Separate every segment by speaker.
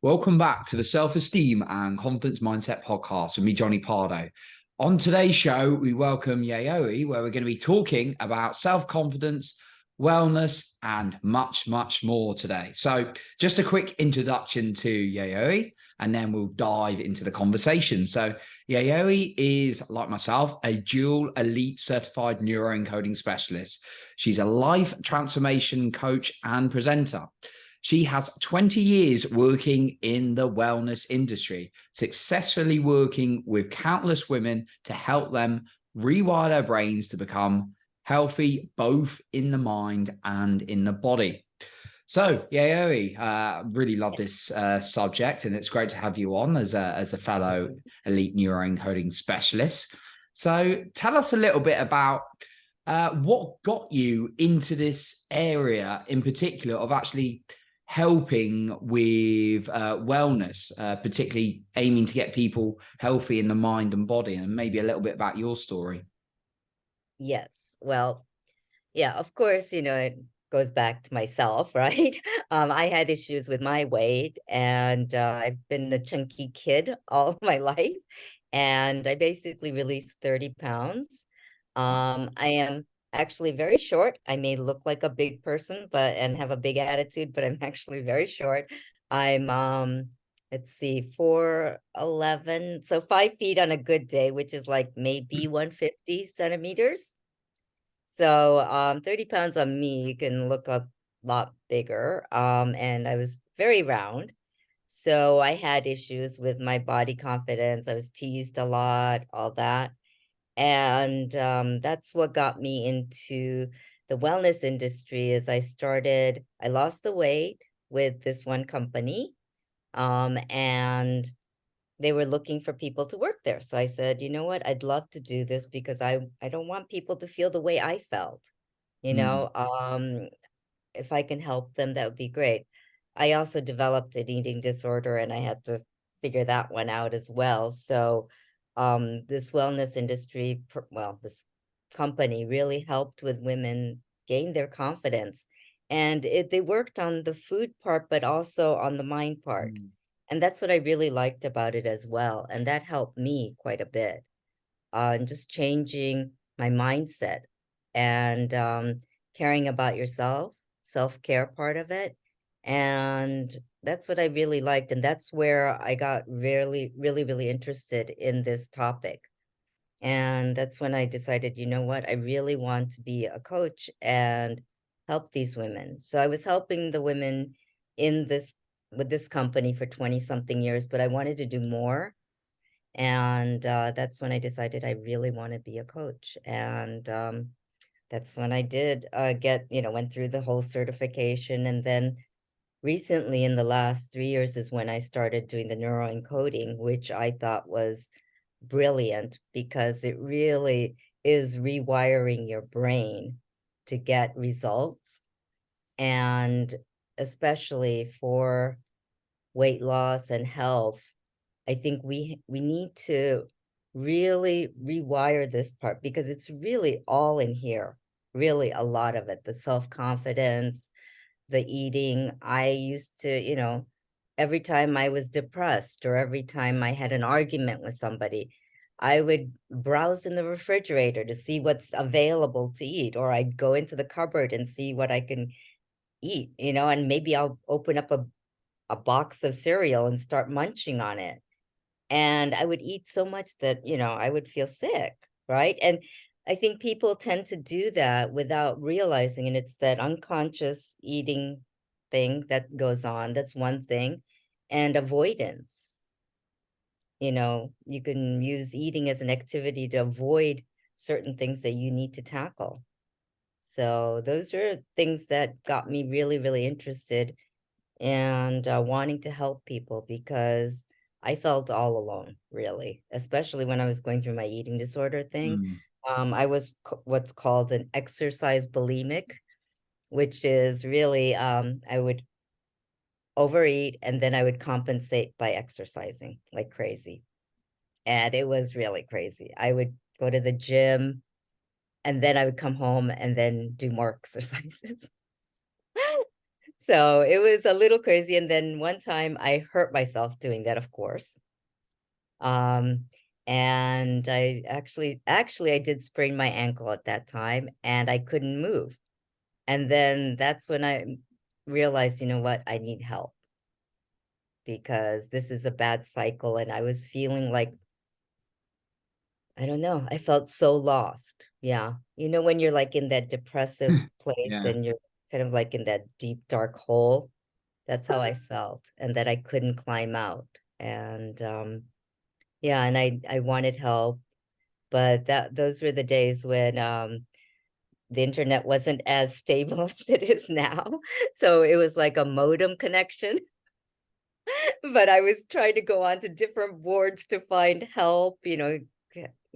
Speaker 1: Welcome back to the Self-Esteem and Confidence Mindset podcast with me, Johnny Pardo. On today's show, we welcome Yayoi, where we're going to be talking about self-confidence, wellness, and much, much more today. So just a quick introduction to Yayoi, and then we'll dive into the conversation. So Yayoi is, like myself, a dual elite certified neuroencoding specialist. She's a life transformation coach and presenter. She has 20 years working in the wellness industry, successfully working with countless women to help them rewire their brains to become healthy, both in the mind and in the body. So, Yayoi, really love this subject, and it's great to have you on as a fellow elite neuroencoding specialist. So, tell us a little bit about what got you into this area in particular of actually helping with wellness, particularly aiming to get people healthy in the mind and body, and maybe a little bit about your story.
Speaker 2: Yes. Well, yeah, of course, it goes back to myself, right? I had issues with my weight, and I've been a chunky kid all of my life, and I basically released 30 pounds. I am actually very short. I may look like a big person, and have a big attitude, but I'm actually very short. I'm let's see, 4'11", so 5 feet on a good day, which is like maybe 150 centimeters. So 30 pounds on me, you can look a lot bigger. And I was very round. So I had issues with my body confidence. I was teased a lot, all that. And that's what got me into the wellness industry. As I lost the weight with this one company. And they were looking for people to work there. So I said, you know what, I'd love to do this because I don't want people to feel the way I felt, you
Speaker 1: Mm.
Speaker 2: know. If I can help them, that would be great. I also developed an eating disorder and I had to figure that one out as well. So this wellness industry, this company really helped with women gain their confidence. And they worked on the food part, but also on the mind part.
Speaker 1: Mm.
Speaker 2: And that's what I really liked about it as well. And that helped me quite a bit, and just changing my mindset and caring about yourself, self-care part of it. And that's what I really liked. And that's where I got really, really, really interested in this topic. And that's when I decided, you know what, I really want to be a coach and help these women. So I was helping the women in this with this company for 20 something years, but I wanted to do more. And that's when I decided I really want to be a coach. And that's when I did went through the whole certification. And then recently, in the last 3 years, is when I started doing the neuroencoding, which I thought was brilliant because it really is rewiring your brain to get results. And especially for weight loss and health, I think we need to really rewire this part because it's really all in here, really a lot of it, the self-confidence, the eating. I used to, every time I was depressed or every time I had an argument with somebody, I would browse in the refrigerator to see what's available to eat, or I'd go into the cupboard and see what I can eat, and maybe I'll open up a box of cereal and start munching on it. And I would eat so much that, I would feel sick, right? And I think people tend to do that without realizing, and it's that unconscious eating thing that goes on. That's one thing. And avoidance. You can use eating as an activity to avoid certain things that you need to tackle. So those are things that got me really, really interested and wanting to help people because I felt all alone, really, especially when I was going through my eating disorder thing.
Speaker 1: Mm.
Speaker 2: I was what's called an exercise bulimic, which is really I would overeat and then I would compensate by exercising like crazy. And it was really crazy. I would go to the gym and then I would come home and then do more exercises. So it was a little crazy. And then one time I hurt myself doing that, of course. Um, and I actually I did sprain my ankle at that time and I couldn't move. And then that's when I realized, you know what, I need help because this is a bad cycle. And I was feeling like, I don't know, I felt so lost. Yeah. You know, when you're like in that depressive place
Speaker 1: Yeah.
Speaker 2: and you're kind of like in that deep, dark hole, that's how I felt, and that I couldn't climb out. And yeah, and I wanted help, but those were the days when the internet wasn't as stable as it is now. So it was like a modem connection, but I was trying to go onto different boards to find help,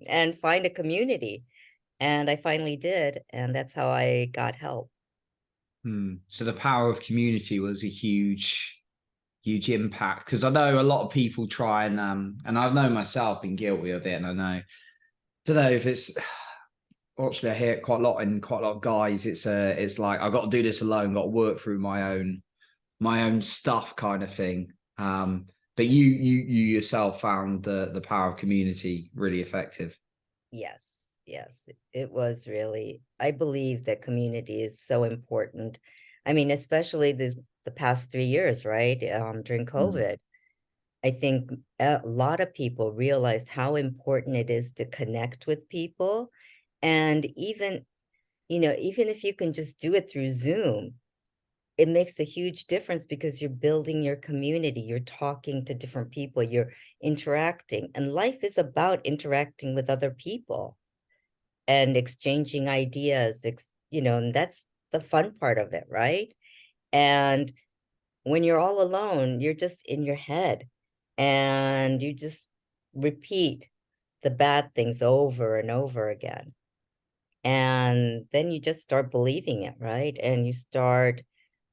Speaker 2: and find a community. And I finally did, and that's how I got help.
Speaker 1: So the power of community was a huge impact, because I know a lot of people try and I've known myself been guilty of it, and I know, don't know if it's, actually I hear it quite a lot in quite a lot of guys. It's like I've got to do this alone, got to work through my own stuff kind of thing. But you yourself found the power of community really effective.
Speaker 2: Yes, yes, it was really, I believe that community is so important. I mean, especially the past 3 years, right? During
Speaker 1: Mm,
Speaker 2: COVID, I think a lot of people realized how important it is to connect with people. And even, even if you can just do it through Zoom, it makes a huge difference because you're building your community, you're talking to different people, you're interacting, and life is about interacting with other people and exchanging ideas, and that's the fun part of it, right? And when you're all alone, you're just in your head and you just repeat the bad things over and over again. And then you just start believing it, right? And you start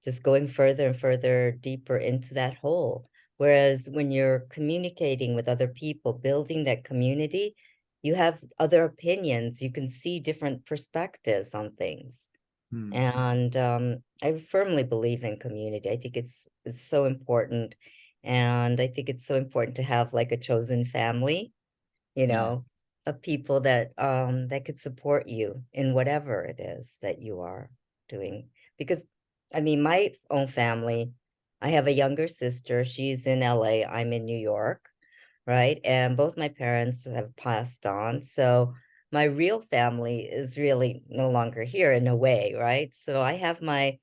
Speaker 2: just going further and further deeper into that hole. Whereas when you're communicating with other people, building that community, you have other opinions, you can see different perspectives on things.
Speaker 1: mm,
Speaker 2: And I firmly believe in community. I think it's so important. And I think it's so important to have like a chosen family, you
Speaker 1: yeah.
Speaker 2: know, of people that could support you in whatever it is that you are doing. Because I mean, my own family, I have a younger sister. She's in LA. I'm in New York, right? And both my parents have passed on. So my real family is really no longer here in a way, right? So I have my,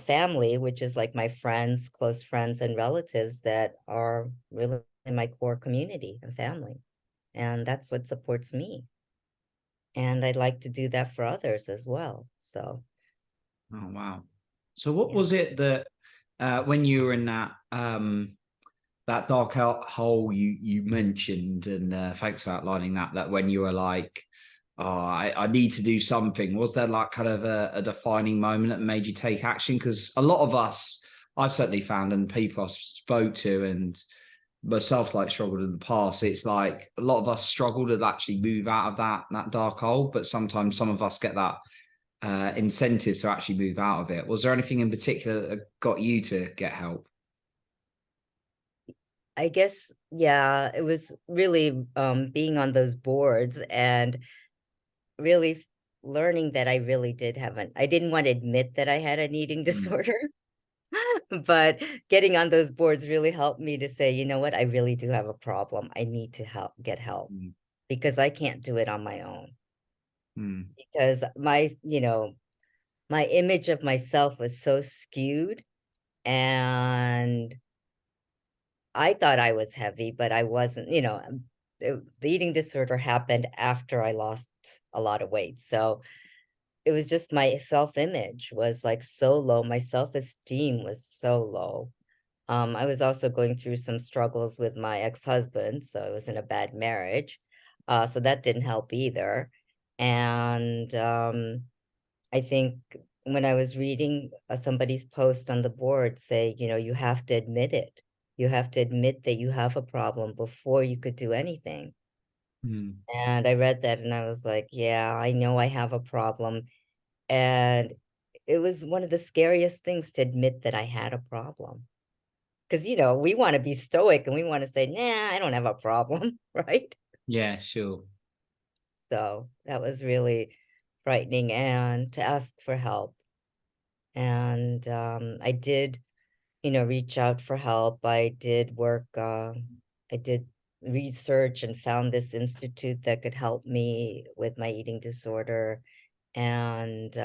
Speaker 2: family, which is like my friends, close friends and relatives that are really in my core community and family. And that's what supports me. And I'd like to do that for others as well. So,
Speaker 1: Oh wow. So what
Speaker 2: yeah.
Speaker 1: was it that when you were in that dark hole you mentioned, and thanks for outlining that when you were like, oh, I need to do something, was there like kind of a defining moment that made you take action? Because a lot of us, I've certainly found, and people I've spoke to and myself like struggled in the past, it's like a lot of us struggle to actually move out of that dark hole, but sometimes some of us get that incentive to actually move out of it. Was there anything in particular that got you to get help?
Speaker 2: I guess, yeah, it was really being on those boards and really learning that I really did I didn't want to admit that I had an eating
Speaker 1: Mm,
Speaker 2: disorder, but getting on those boards really helped me to say, you know what, I really do have a problem. I need to get help
Speaker 1: mm,
Speaker 2: because I can't do it on my own.
Speaker 1: mm,
Speaker 2: Because my image of myself was so skewed, and I thought I was heavy, but I wasn't, the eating disorder happened after I lost a lot of weight. So it was just my self-image was like so low. My self-esteem was so low. I was also going through some struggles with my ex-husband, so I was in a bad marriage. So that didn't help either. And I think when I was reading somebody's post on the board say, you have to admit it. You have to admit that you have a problem before you could do anything.
Speaker 1: mm,
Speaker 2: And I read that and I was like, yeah, I know I have a problem. And it was one of the scariest things to admit that I had a problem. Because, we want to be stoic and we want to say, nah, I don't have a problem, right?
Speaker 1: Yeah, sure.
Speaker 2: So that was really frightening, and to ask for help. And I did, reach out for help. I did work, I did research and found this institute that could help me with my eating disorder, and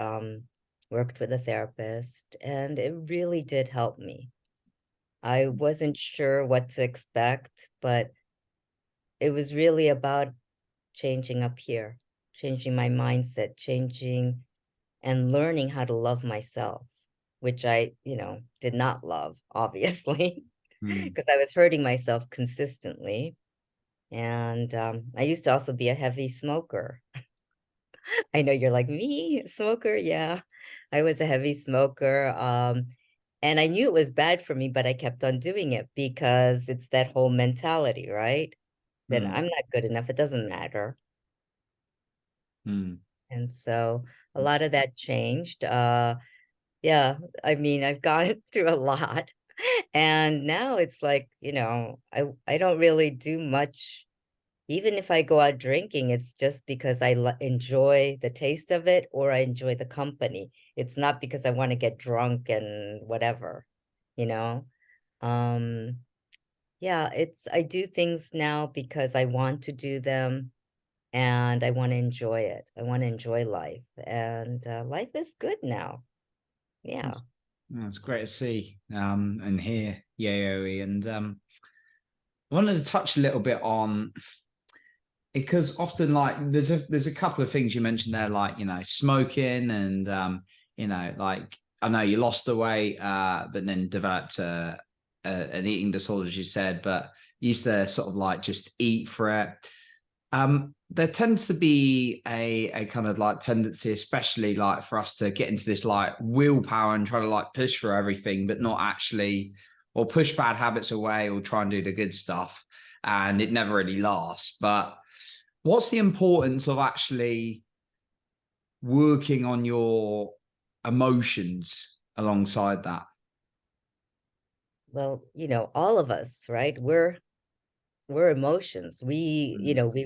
Speaker 2: worked with a therapist, and it really did help me. I wasn't sure what to expect, but it was really about changing up here, changing my mindset, changing and learning how to love myself, which I, did not love, obviously,
Speaker 1: Mm.
Speaker 2: because I was hurting myself consistently. And I used to also be a heavy smoker. I know you're like, me, smoker? Yeah, I was a heavy smoker. And I knew it was bad for me, but I kept on doing it because it's that whole mentality, right? Then
Speaker 1: Mm.
Speaker 2: I'm not good enough. It doesn't matter.
Speaker 1: Mm.
Speaker 2: And so a lot of that changed. Yeah, I mean, I've gone through a lot. And now it's like, I don't really do much. Even if I go out drinking, it's just because I enjoy the taste of it, or I enjoy the company. It's not because I want to get drunk and whatever, you know? Um, yeah, I do things now because I want to do them, and I want to enjoy it. I want to enjoy life, and life is good now. Yeah.
Speaker 1: It's great to see and hear Yayoi. And I wanted to touch a little bit on, because often, like, there's a couple of things you mentioned there, like, smoking, and like, I know you lost the weight, but then developed an eating disorder, as you said, but you used to sort of like just eat for it. There tends to be a kind of like tendency, especially like for us, to get into this like willpower and try to like push for everything, but not actually, or push bad habits away, or try and do the good stuff, and it never really lasts. But what's the importance of actually working on your emotions alongside that?
Speaker 2: Well, all of us, right? We're emotions. We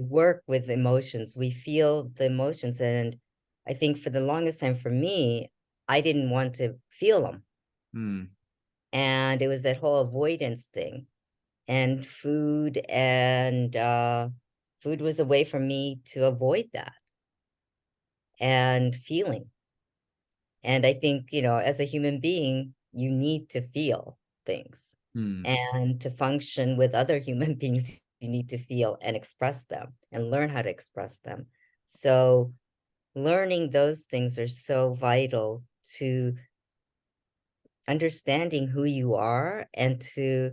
Speaker 2: work with emotions. We feel the emotions. And I think for the longest time for me, I didn't want to feel them.
Speaker 1: Mm.
Speaker 2: And it was that whole avoidance thing. And food was a way for me to avoid that and feeling. And I think, as a human being, you need to feel things.
Speaker 1: Mm.
Speaker 2: And to function with other human beings, you need to feel and express them and learn how to express them. So learning those things are so vital to understanding who you are, and to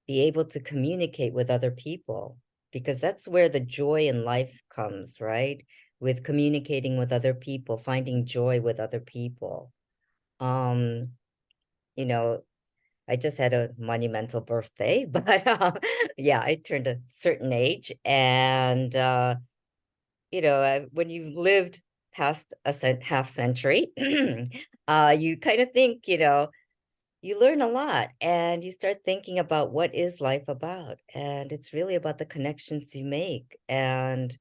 Speaker 2: be able to communicate with other people, because that's where the joy in life comes, right? With communicating with other people, finding joy with other people. Um, you know, I just had a monumental birthday, but yeah, I turned a certain age, and when you've lived past a half century, you kind of think, you learn a lot, and you start thinking about what is life about, and it's really about the connections you make. And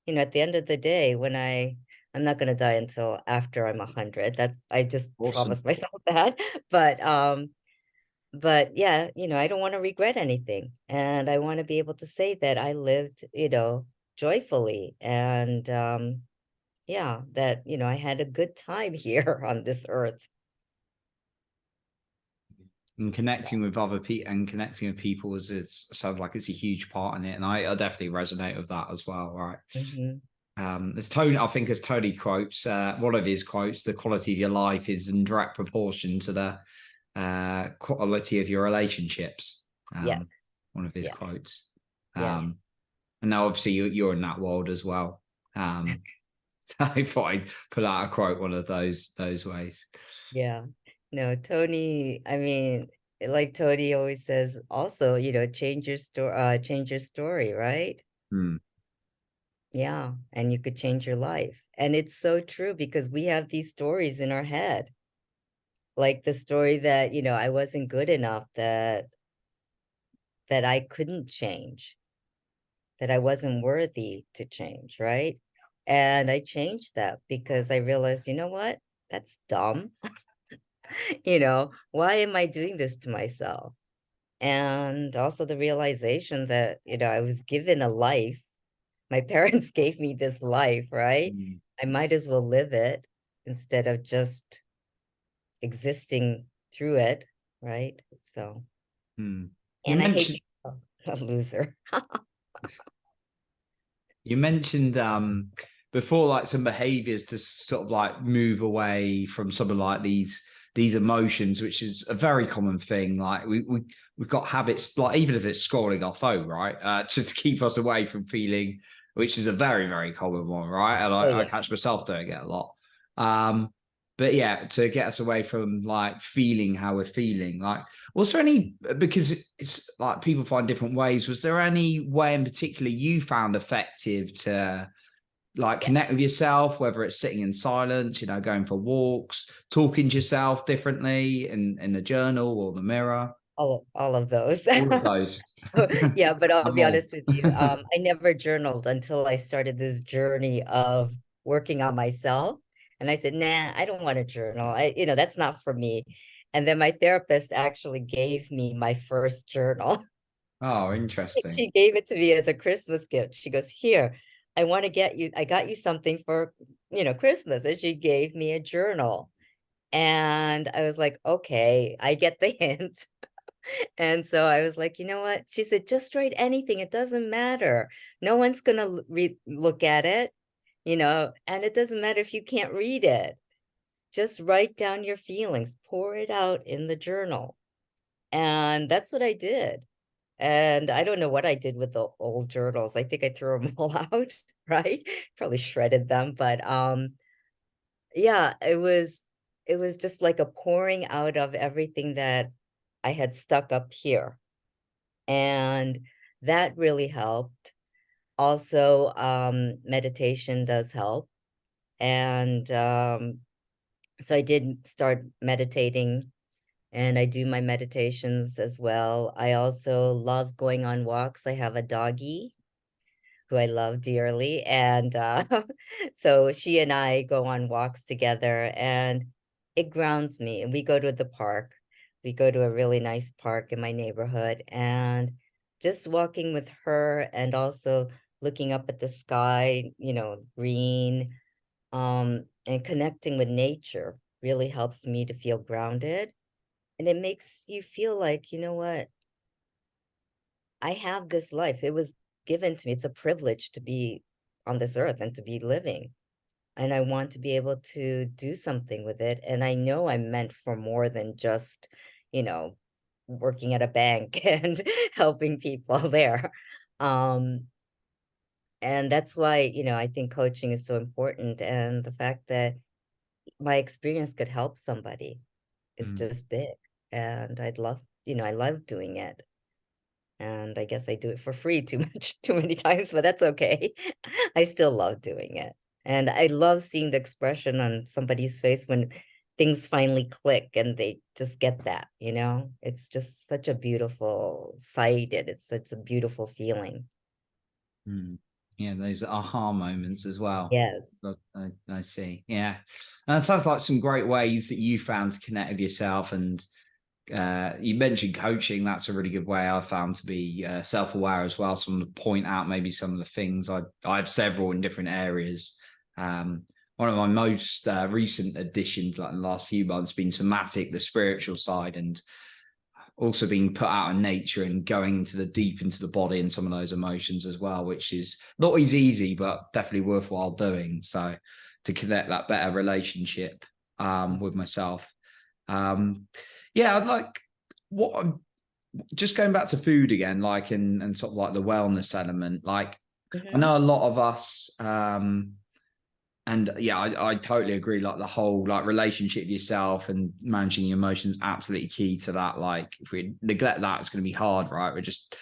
Speaker 2: at the end of the day, I'm not going to die until after I'm 100. That's I just
Speaker 1: Awesome.
Speaker 2: promised myself that. But yeah, I don't want to regret anything. And I want to be able to say that I lived, joyfully. And yeah, that, I had a good time here on this earth.
Speaker 1: And
Speaker 2: So,
Speaker 1: connecting with other people, and connecting with people is sounds like it's a huge part in it, and I definitely resonate with that as well. Right.
Speaker 2: mhm.
Speaker 1: There's Tony, I think, as Tony quotes, one of his quotes: "The quality of your life is in direct proportion to the quality of your relationships."
Speaker 2: Yes,
Speaker 1: One of his
Speaker 2: yes,
Speaker 1: quotes.
Speaker 2: yes,
Speaker 1: And now, obviously, you're in that world as well. So I thought I'd put out a quote one of those ways.
Speaker 2: yeah. No, Tony, I mean, like Tony always says, also, change your story, right?
Speaker 1: Hmm.
Speaker 2: Yeah, and you could change your life. And it's so true, because we have these stories in our head. like the story that, I wasn't good enough, that I couldn't change, that I wasn't worthy to change, right? And I changed that because I realized, you know what? That's dumb. Why am I doing this to myself? And also the realization that, I was given a life. My parents gave me this life, right?
Speaker 1: Mm.
Speaker 2: I might as well live it instead of just existing through it, right? So,
Speaker 1: Mm. You
Speaker 2: and I hate
Speaker 1: mentioned
Speaker 2: being a loser.
Speaker 1: you mentioned before, like some behaviors to sort of like move away from some of like these emotions, which is a very common thing. Like we've got habits, like even if it's scrolling our phone, right, to keep us away from feeling, which is a very, very common one, right? And
Speaker 2: Oh
Speaker 1: I
Speaker 2: yeah.
Speaker 1: catch myself doing it a lot. Um, but yeah, to get us away from like feeling how we're feeling, like was there any, because it's like people find different ways, was there any way in particular you found effective to like
Speaker 2: Yes.
Speaker 1: connect with yourself, whether it's sitting in silence, going for walks, talking to yourself differently in the journal or the mirror,
Speaker 2: All of those.
Speaker 1: all of those?
Speaker 2: Yeah, but I'll
Speaker 1: I'm
Speaker 2: be
Speaker 1: all.
Speaker 2: honest with you. I never journaled until I started this journey of working on myself. And I said, nah, I don't want to journal. That's not for me. And then my therapist actually gave me my first journal.
Speaker 1: Oh, interesting.
Speaker 2: She gave it to me as a Christmas gift. She goes, here, I got you something for, Christmas. And she gave me a journal. And I was like, okay, I get the hint. And so I was like, you know what? She said, just write anything. It doesn't matter. No one's going to look at it, and it doesn't matter if you can't read it. Just write down your feelings, pour it out in the journal. And that's what I did. And I don't know what I did with the old journals. I think I threw them all out, right? Probably shredded them, but yeah, it was just like a pouring out of everything that I had stuck up here. And that really helped. Also, meditation does help. And so I did start meditating, and I do my meditations as well. I also love going on walks. I have a doggie who I love dearly. And so she and I go on walks together, and it grounds me. And we go to the park. We go to a really nice park in my neighborhood, and just walking with her and also looking up at the sky, green, and connecting with nature really helps me to feel grounded. And it makes you feel like, you know what? I have this life. It was given to me. It's a privilege to be on this earth and to be living. And I want to be able to do something with it. And I know I'm meant for more than just, you know, working at a bank and helping people there. Um, and that's why, I think coaching is so important. And the fact that my experience could help somebody is
Speaker 1: Mm.
Speaker 2: just big. And I love doing it. And I guess I do it for free too much, too many times, but that's okay. I still love doing it. And I love seeing the expression on somebody's face when things finally click and they just get that, It's just such a beautiful sight, and it's such a beautiful feeling.
Speaker 1: Mm. Yeah, those aha moments as well.
Speaker 2: Yes.
Speaker 1: I see. Yeah. And it sounds like some great ways that you found to connect with yourself. And you mentioned coaching. That's a really good way I found to be self-aware as well. Someone to point out maybe some of the things. I have several in different areas. One of my most recent additions, like in the last few months, been somatic, the spiritual side, and also being put out in nature and going into the deep into the body and some of those emotions as well, which is not as easy, but definitely worthwhile doing. So to connect that better relationship with myself. Yeah, I'd like what I'm just going back to food again, like and sort of like the wellness element. Like I
Speaker 2: Mhm.
Speaker 1: know a lot of us and yeah, I totally agree. Like the whole like relationship with yourself and managing your emotions, absolutely key to that. Like if we neglect that, it's going to be hard, right? We're just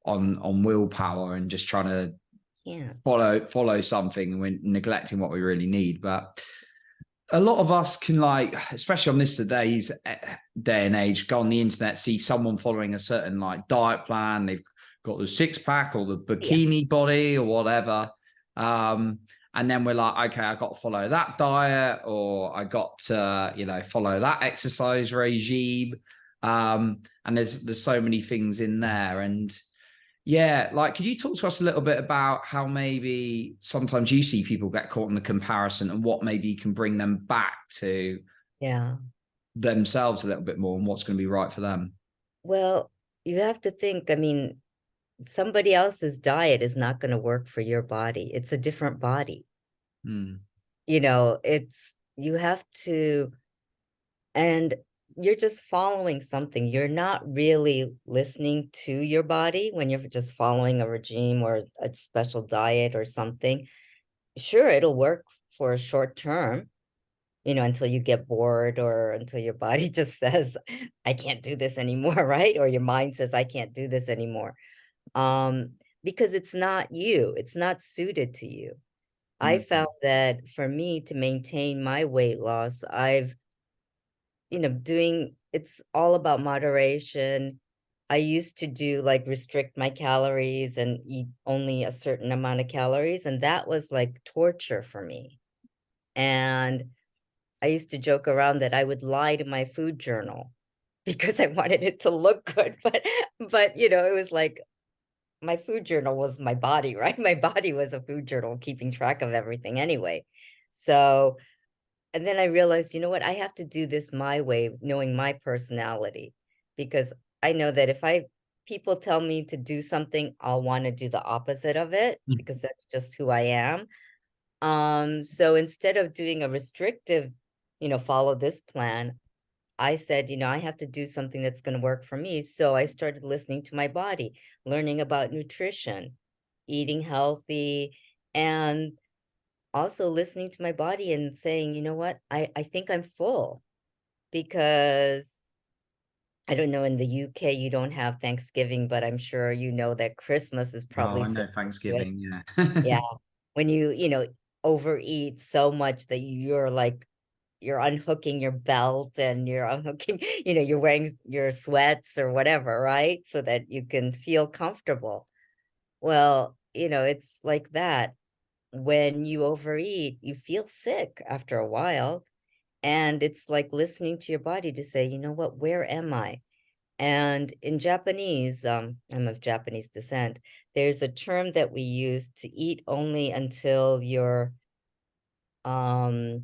Speaker 1: on willpower and just trying to
Speaker 2: Yeah.
Speaker 1: follow something, and we're neglecting what we really need. But a lot of us can, like, especially on this today's day and age, go on the internet, see someone following a certain like diet plan. They've got the six pack or the
Speaker 2: Yeah.
Speaker 1: bikini body or whatever. And then we're like, okay, I got to follow that diet, or I got to, follow that exercise regime. And there's so many things in there. And yeah, like, could you talk to us a little bit about how maybe sometimes you see people get caught in the comparison and what maybe can bring them back to
Speaker 2: Yeah.
Speaker 1: themselves a little bit more and what's going to be right for them?
Speaker 2: Well, you have to think, I mean, somebody else's diet is not going to work for your body. It's a different body.
Speaker 1: Hmm.
Speaker 2: You have to, and you're just following something. You're not really listening to your body when you're just following a regime or a special diet or something. Sure, it'll work for a short term, until you get bored or until your body just says, I can't do this anymore, right? Or your mind says, I can't do this anymore. Um, because it's not you, it's not suited to you. I
Speaker 1: Hmm.
Speaker 2: found that for me to maintain my weight loss, it's all about moderation. I used to do like restrict my calories and eat only a certain amount of calories, and that was like torture for me. And I used to joke around that I would lie to my food journal because I wanted it to look good, but it was like my food journal was my body, right? My body was a food journal keeping track of everything anyway. So, and then I realized, you know what? I have to do this my way, knowing my personality, because I know that if people tell me to do something, I'll want to do the opposite of it because that's just who I am. So instead of doing a restrictive, follow this plan, I said, I have to do something that's going to work for me. So I started listening to my body, learning about nutrition, eating healthy, and also listening to my body and saying, you know what, I think I'm full because I don't know, in the UK, you don't have Thanksgiving, but I'm sure you know that Christmas is
Speaker 1: Oh,
Speaker 2: probably
Speaker 1: I
Speaker 2: so
Speaker 1: know
Speaker 2: good.
Speaker 1: Thanksgiving. Yeah.
Speaker 2: Yeah. When overeat so much that you're unhooking your belt and you're unhooking, you're wearing your sweats or whatever, right? So that you can feel comfortable. Well, it's like that. When you overeat, you feel sick after a while. And it's like listening to your body to say, you know what, where am I? And in Japanese, I'm of Japanese descent, there's a term that we use to eat only until you're um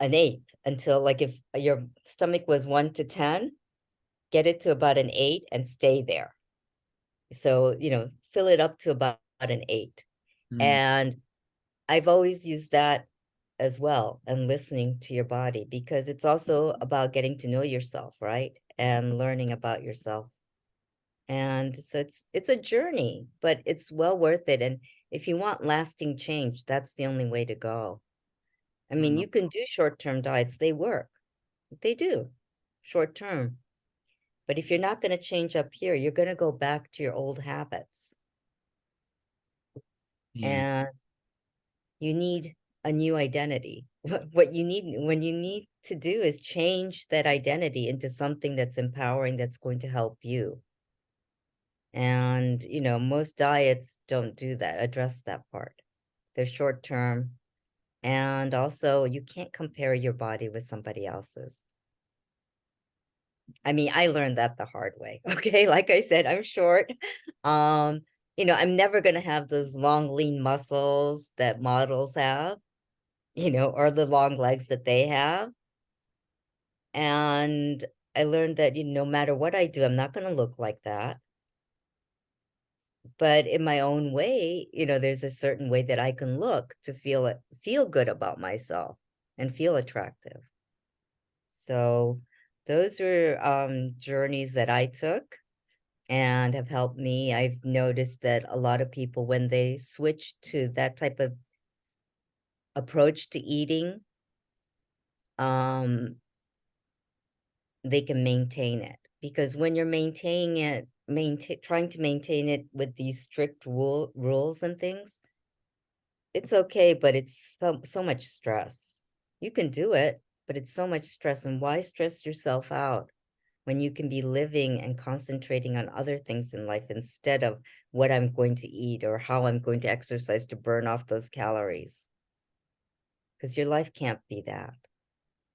Speaker 2: an eighth, until like if your stomach was 1 to 10, get it to about an 8 and stay there. So, fill it up to about an 8.
Speaker 1: Hmm.
Speaker 2: And I've always used that as well, and listening to your body, because it's also about getting to know yourself, right? And learning about yourself. And so it's a journey, but it's well worth it. And if you want lasting change, that's the only way to go. I mean, you can do short-term diets, they work. They do, short term. But if you're not going to change up here, you're going to go back to your old habits.
Speaker 1: Yeah.
Speaker 2: And you need a new identity. What you need, when you need to do, is change that identity into something that's empowering, that's going to help you. And, most diets don't do that, address that part. They're short term. And also, you can't compare your body with somebody else's. I mean, I learned that the hard way. Okay. Like I said, I'm short. Um, I'm never going to have those long, lean muscles that models have, or the long legs that they have. And I learned that, no matter what I do, I'm not going to look like that. But in my own way, there's a certain way that I can look to feel good about myself and feel attractive. So those are journeys that I took and have helped me. I've noticed that a lot of people, when they switch to that type of approach to eating, um, they can maintain it. Because when you're maintaining it, trying to maintain it with these strict rules and things, it's okay, but it's so much stress. You can do it, but it's so much stress. And why stress yourself out when you can be living and concentrating on other things in life instead of what I'm going to eat or how I'm going to exercise to burn off those calories? Because your life can't be that.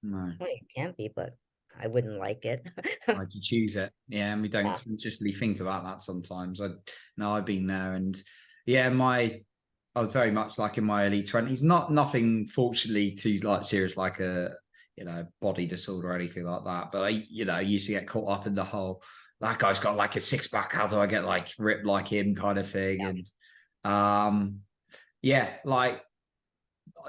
Speaker 1: No.
Speaker 2: Well, it can be, but I wouldn't like it.
Speaker 1: Why'd you choose it? Yeah, and we don't
Speaker 2: Yeah.
Speaker 1: consciously think about that sometimes. I know I've been there, and yeah, I was very much like in my early 20s. Nothing fortunately too like serious like a body disorder or anything like that. But I used to get caught up in the whole that guy's got like a six pack, how do I get like ripped like him kind of thing.
Speaker 2: Yeah.
Speaker 1: And yeah, like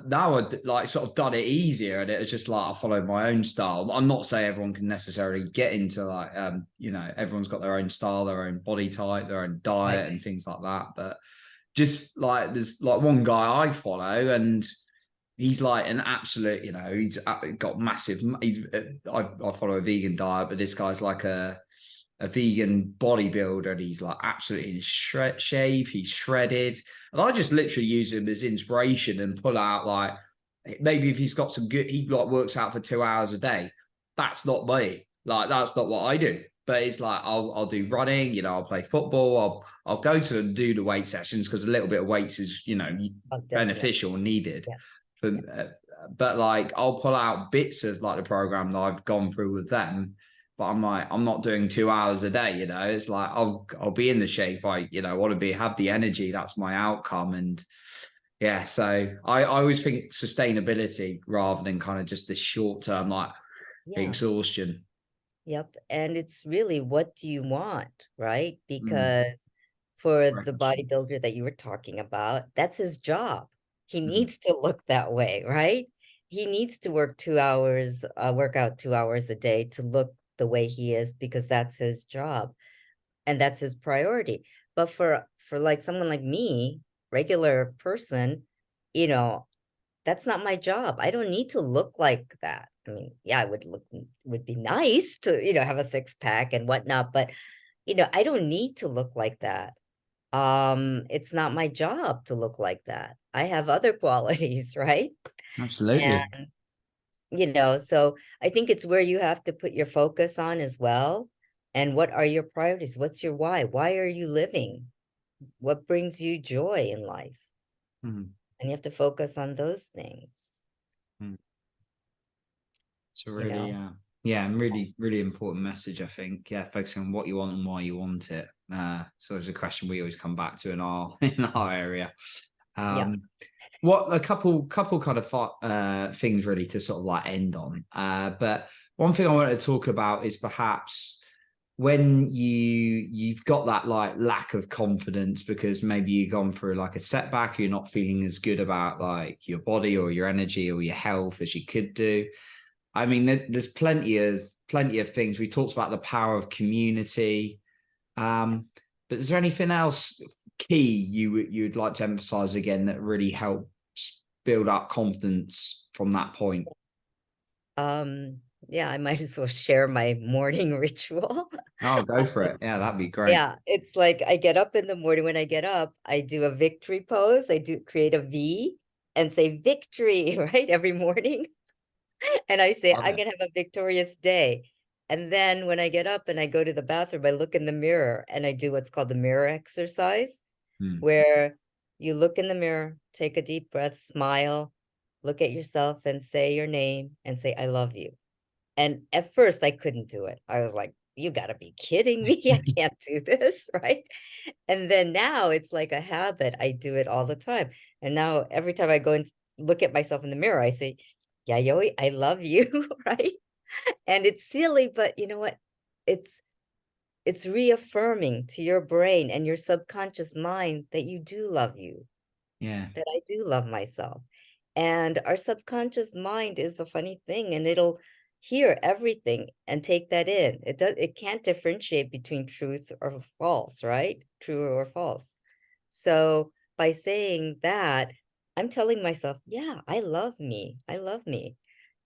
Speaker 1: now I'd like sort of done it easier, and it was just like I followed my own style. I'm not saying everyone can necessarily get into like everyone's got their own style, their own body type, their own
Speaker 2: Right.
Speaker 1: diet and things like that. But just like there's like one guy I follow, and he's like an absolute, he's got massive. I follow a vegan diet, but this guy's like a vegan bodybuilder, and he's like absolutely in shape. He's shredded, and I just literally use him as inspiration and pull out like maybe if he's got some good, he like works out for 2 hours a day. That's not me. Like that's not what I do. But it's like I'll do running, I'll play football, I'll go to do the weight sessions because a little bit of weights is
Speaker 2: Oh, definitely.
Speaker 1: beneficial and needed.
Speaker 2: Yes.
Speaker 1: For,
Speaker 2: Yes.
Speaker 1: but like I'll pull out bits of like the program that I've gone through with them, but I'm like I'm not doing 2 hours a day. It's like I'll be in the shape I want to be, have the energy. That's my outcome. And yeah, so I always think sustainability rather than kind of just this short term like
Speaker 2: Yeah.
Speaker 1: exhaustion.
Speaker 2: Yep. And it's really, what do you want, right?
Speaker 1: Mm,
Speaker 2: Because for
Speaker 1: great
Speaker 2: the
Speaker 1: question.
Speaker 2: bodybuilder that you were talking about, that's his job. He
Speaker 1: Mm,
Speaker 2: needs to look that way, right? He needs to work out 2 hours a day to look the way he is because that's his job and that's his priority. But for like someone like me, regular person, you know, that's not my job. I don't need to look like that. I mean, yeah, would be nice to, have a six pack and whatnot, but I don't need to look like that. It's not my job to look like that. I have other qualities, right?
Speaker 1: absolutely.
Speaker 2: And so I think it's where you have to put your focus on as well. And what are your priorities? What's your why? Why are you living? What brings you joy in life?
Speaker 1: Mm,
Speaker 2: And you have to focus on those things,
Speaker 1: mm. It's a
Speaker 2: you
Speaker 1: really,
Speaker 2: know?
Speaker 1: yeah, and really, really important message, I think. Yeah, focusing on what you want and why you want it. So it's a question we always come back to in our in our area.
Speaker 2: Yeah.
Speaker 1: What a couple kind of things really to sort of like end on. But one thing I wanted to talk about is perhaps when you've got that like lack of confidence because maybe you've gone through like a setback, you're not feeling as good about like your body or your energy or your health as you could do. I mean, there's plenty of things. We talked about the power of community.
Speaker 2: Yes.
Speaker 1: But is there anything else key you'd like to emphasize again that really helps build up confidence from that point?
Speaker 2: Yeah, I might as well share my morning ritual.
Speaker 1: Oh, go for it. Yeah, that'd be great.
Speaker 2: Yeah, it's like I get up in the morning. When I get up, I do a victory pose. I do create a V and say victory, right? Every morning. And I say,
Speaker 1: Love
Speaker 2: I'm
Speaker 1: it.
Speaker 2: gonna have a victorious day. And then when I get up and I go to the bathroom, I look in the mirror and I do what's called the mirror exercise,
Speaker 1: Hmm.
Speaker 2: where you look in the mirror, take a deep breath, smile, look at yourself and say your name and say, I love you. And at first I couldn't do it. I was like, you gotta be kidding me. I can't do this, right? And then now it's like a habit. I do it all the time. And now every time I go and look at myself in the mirror, I say, Yayoi, I love you, right? And it's silly, but you know what? It's it's reaffirming to your brain and your subconscious mind that you do love you,
Speaker 1: Yeah.
Speaker 2: that I do love myself. And our subconscious mind is a funny thing, and it'll hear everything and take that in. It can't differentiate between truth or false, right? True or false. So by saying that, I'm telling myself, yeah, I love me. I love me.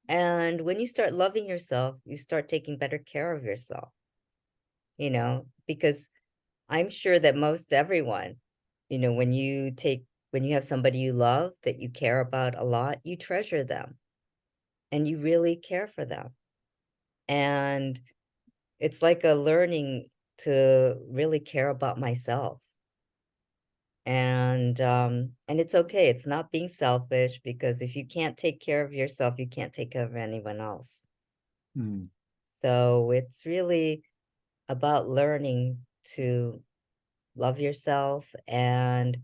Speaker 2: And when you start loving yourself, you start taking better care of yourself, because I'm sure that most everyone, when you have somebody you love that you care about a lot, you treasure them. and you really care for them. And it's like a learning to really care about myself. And it's okay. It's not being selfish, because if you can't take care of yourself, you can't take care of anyone else.
Speaker 1: Mm.
Speaker 2: So it's really about learning to love yourself, and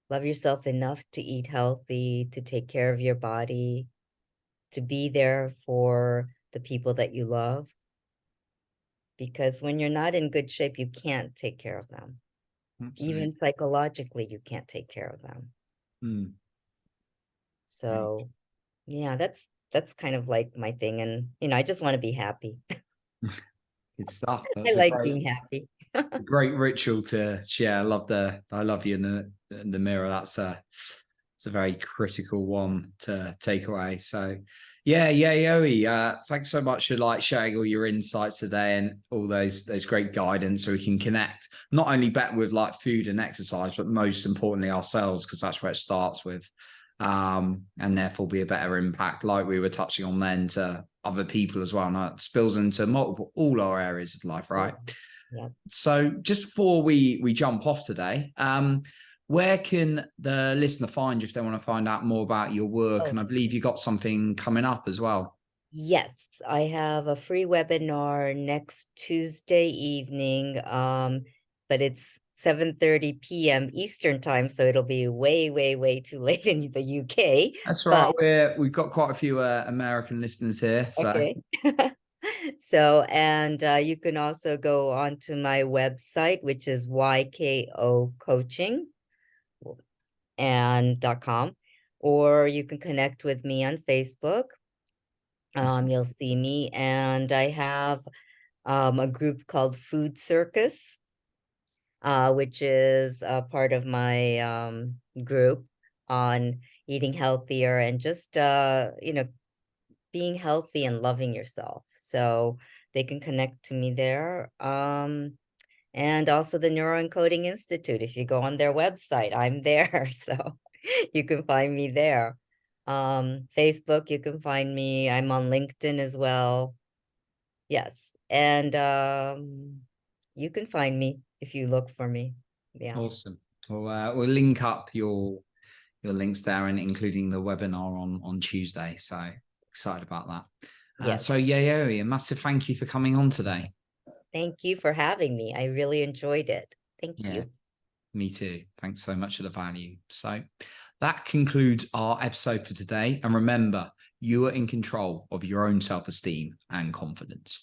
Speaker 2: love yourself enough to eat healthy, to take care of your body, to be there for the people that you love. Because when you're not in good shape, you can't take care of them.
Speaker 1: Absolutely.
Speaker 2: Even psychologically, you can't take care of them.
Speaker 1: Mm. Right.
Speaker 2: So yeah, that's kind of like my thing. And I just want to be happy.
Speaker 1: Good stuff.
Speaker 2: I
Speaker 1: That's a
Speaker 2: like
Speaker 1: great
Speaker 2: being happy.
Speaker 1: great ritual to share. I love you in the mirror. It's a very critical one to take away. So yeah, Yayoi, thanks so much for like sharing all your insights today and all those great guidance, so we can connect not only better with like food and exercise, but most importantly ourselves, because that's where it starts with. And therefore be a better impact, like we were touching on then, to other people as well. And that spills into multiple all our areas of life,
Speaker 2: Yeah.
Speaker 1: right?
Speaker 2: Yeah.
Speaker 1: So just before we jump off today, where can the listener find you if they want to find out more about your work?
Speaker 2: Oh,
Speaker 1: And I believe you got something coming up as well.
Speaker 2: yes, I have a free webinar next Tuesday evening, but it's 7:30 p.m. Eastern time, so it'll be way, way, way too late in the UK.
Speaker 1: That's right.
Speaker 2: But
Speaker 1: We've got quite a few American listeners here. So
Speaker 2: okay. So, and you can also go onto my website, which is YKO Coaching and .com, or you can connect with me on Facebook. You'll see me, and I have a group called Food Circus, which is a part of my group on eating healthier and just being healthy and loving yourself. So they can connect to me there. And also the Neuroencoding Institute. If you go on their website, I'm there. So you can find me there. Facebook, you can find me. I'm on LinkedIn as well. Yes. And you can find me if you look for me. Yeah.
Speaker 1: awesome. Well, we'll link up your links there, and including the webinar on Tuesday. So excited about that.
Speaker 2: Yes.
Speaker 1: So Yayoi, a massive thank you for coming on today.
Speaker 2: Thank you for having me. I really enjoyed it. Thank
Speaker 1: Yeah,
Speaker 2: you.
Speaker 1: me too. Thanks so much for the value. So that concludes our episode for today. And remember, you are in control of your own self-esteem and confidence.